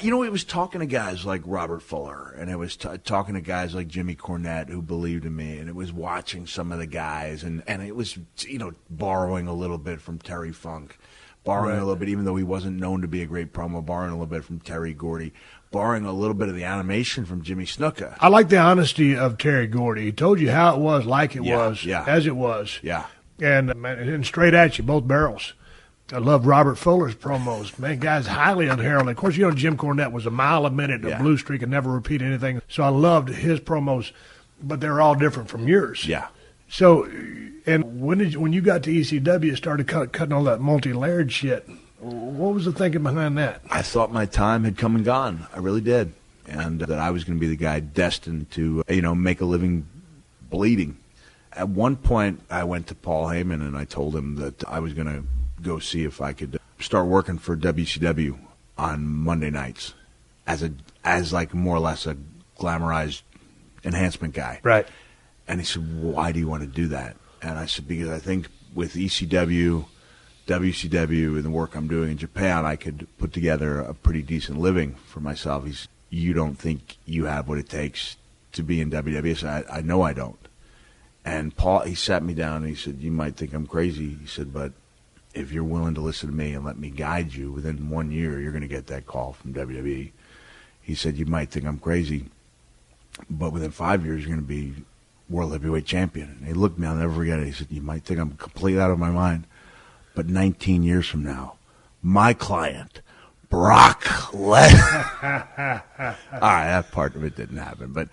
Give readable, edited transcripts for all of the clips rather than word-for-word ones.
You know, it was talking to guys like Robert Fuller, and it was talking to guys like Jimmy Cornette who believed in me, and it was watching some of the guys, and it was, borrowing a little bit from Terry Funk, borrowing a little bit, even though he wasn't known to be a great promo, borrowing a little bit from Terry Gordy, borrowing a little bit of the animation from Jimmy Snuka. I like the honesty of Terry Gordy. He told you how it was, like it was, as it was. Yeah. And straight at you, both barrels. I love Robert Fuller's promos. Man, guys highly unheralded. Of course, Jim Cornette was a mile a minute, a blue streak, and never repeat anything. So I loved his promos, but they're all different from yours. Yeah. So, and when you got to ECW, started cutting all that multi-layered shit, what was the thinking behind that? I thought my time had come and gone. I really did. And that I was going to be the guy destined to, make a living bleeding. At one point, I went to Paul Heyman, and I told him that I was going to go see if I could start working for WCW on Monday nights as like more or less a glamorized enhancement guy. Right. And he said, why do you want to do that? And I said, because I think with ECW, WCW, and the work I'm doing in Japan, I could put together a pretty decent living for myself. You don't think you have what it takes to be in WWE? So I know I don't. And Paul, he sat me down and he said, you might think I'm crazy. He said, but if you're willing to listen to me and let me guide you, within 1 year, you're going to get that call from WWE. He said, you might think I'm crazy, but within 5 years, you're going to be World Heavyweight Champion. And he looked at me, I'll never forget it. He said, you might think I'm completely out of my mind, but 19 years from now, my client, Brock Lesnar. All right, that part of it didn't happen, but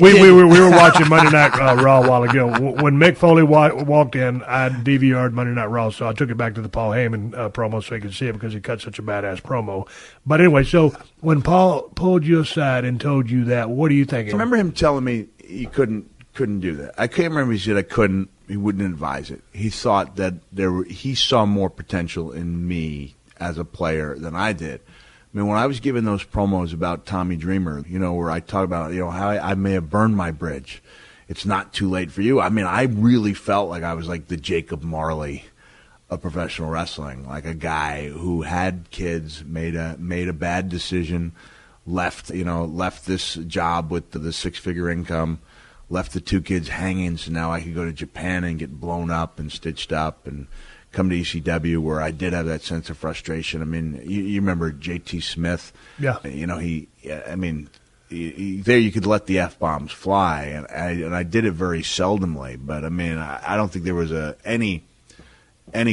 we were watching Monday Night Raw a while ago. When Mick Foley walked in, I DVR'd Monday Night Raw, so I took it back to the Paul Heyman promo so he could see it because he cut such a badass promo. But anyway, so when Paul pulled you aside and told you that, what are you thinking? I remember him telling me he couldn't do that. I can't remember if he said I couldn't. He wouldn't advise it. He thought that he saw more potential in me as a player than I did. I mean, when I was giving those promos about Tommy Dreamer, where I talk about, how I may have burned my bridge. It's not too late for you. I mean, I really felt like I was like the Jacob Marley of professional wrestling, like a guy who had kids, made a bad decision, left this job with the six-figure income, left the two kids hanging, so now I could go to Japan and get blown up and stitched up and come to ECW, where I did have that sense of frustration. I mean, you remember J.T. Smith? Yeah. There you could let the F-bombs fly, and I did it very seldomly. But, I mean, I don't think there was any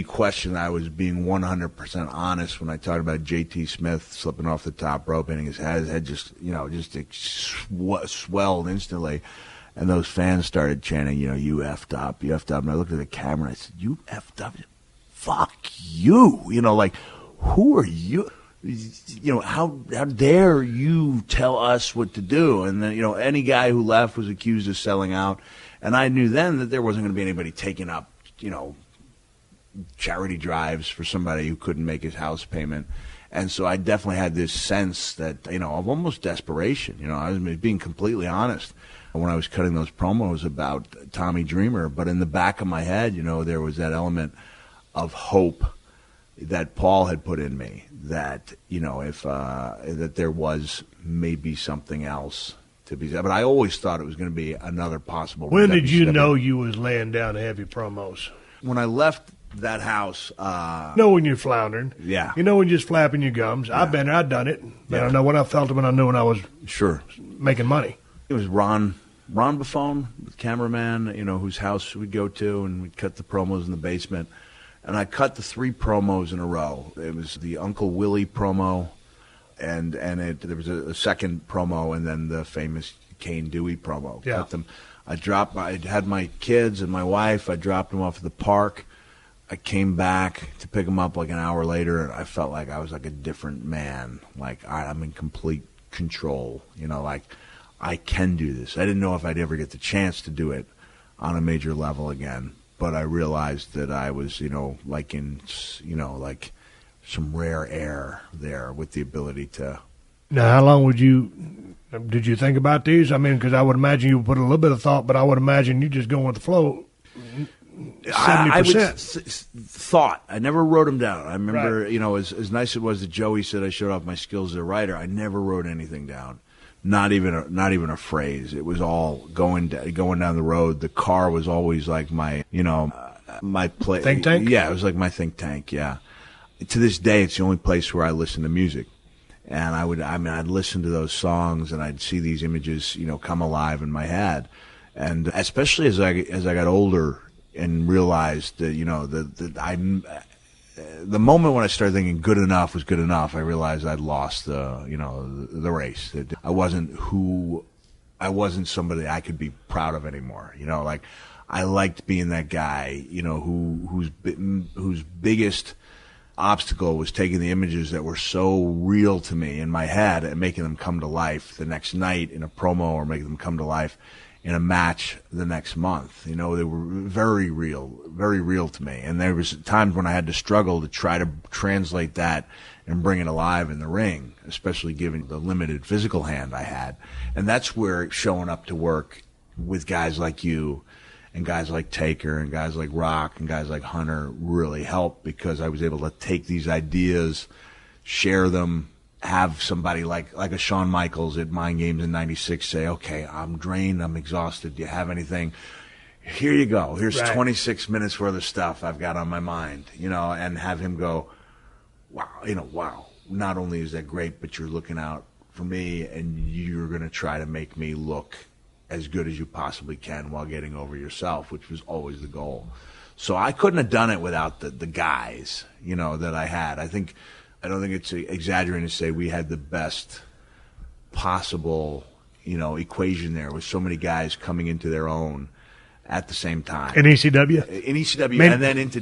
question that I was being 100% honest when I talked about J.T. Smith slipping off the top rope, hitting his head. His head just swelled instantly. And those fans started chanting, you effed up, you effed up. And I looked at the camera and I said, you effed up? Fuck you. Who are you? How dare you tell us what to do? And then, any guy who left was accused of selling out. And I knew then that there wasn't going to be anybody taking up, charity drives for somebody who couldn't make his house payment. And so I definitely had this sense that, of almost desperation. I was being completely honest when I was cutting those promos about Tommy Dreamer. But in the back of my head, there was that element of hope that Paul had put in me, that, if that there was maybe something else to be said. But I always thought it was going to be another possible. When did you know you was laying down heavy promos? When I left that house. When you're floundering. Yeah. When you're just flapping your gums. Yeah. I've been there. I've done it. But I know when I felt it, when I knew when I was making money. It was Ron Buffone, the cameraman, whose house we'd go to, and we'd cut the promos in the basement. And I cut the 3 promos in a row. It was the Uncle Willie promo, and there was a second promo, and then the famous Kane Dewey promo. Yeah. Cut them. I had my kids and my wife. I dropped them off at the park. I came back to pick them up like an hour later, and I felt like I was like a different man. Like, I'm in complete control. I can do this. I didn't know if I'd ever get the chance to do it on a major level again. But I realized that I was, like in, like some rare air there with the ability to. Now, how long did you think about these? I mean, because I would imagine you put a little bit of thought, but I would imagine you just going with the flow. 70%. Thought. I never wrote them down. I remember, Right. you know, as nice as it was that Joey said I showed off my skills as a writer, I never wrote anything down. Not even a phrase. It was all going down the road. The car was always like my, you know, my place. Think tank? Yeah, it was like my think tank. Yeah. To this day, it's the only place where I listen to music. And I'd listen to those songs and I'd see these images, you know, come alive in my head. And especially as I got older and realized that, you know, the moment when I started thinking good enough was good enough, I realized I'd lost the race. That I wasn't somebody I could be proud of anymore. You know, like I liked being that guy, you know, whose biggest obstacle was taking the images that were so real to me in my head and making them come to life the next night in a promo, or making them come to life in a match the next month. You know, they were very real to me. And there was times when I had to struggle to try to translate that and bring it alive in the ring, especially given the limited physical hand I had. And that's where showing up to work with guys like you and guys like Taker and guys like Rock and guys like Hunter really helped, because I was able to take these ideas, share them, have somebody like a Shawn Michaels at Mind Games in '96 say, okay, I'm drained, I'm exhausted, do you have anything? Here you go. Here's Right. 26 minutes worth of stuff I've got on my mind, you know, and have him go, wow, not only is that great, but you're looking out for me and you're going to try to make me look as good as you possibly can while getting over yourself, which was always the goal. So I couldn't have done it without the guys, you know, that I had. I don't think it's exaggerating to say we had the best possible, you know, equation there, with so many guys coming into their own at the same time. In ECW? In ECW, Man. and then into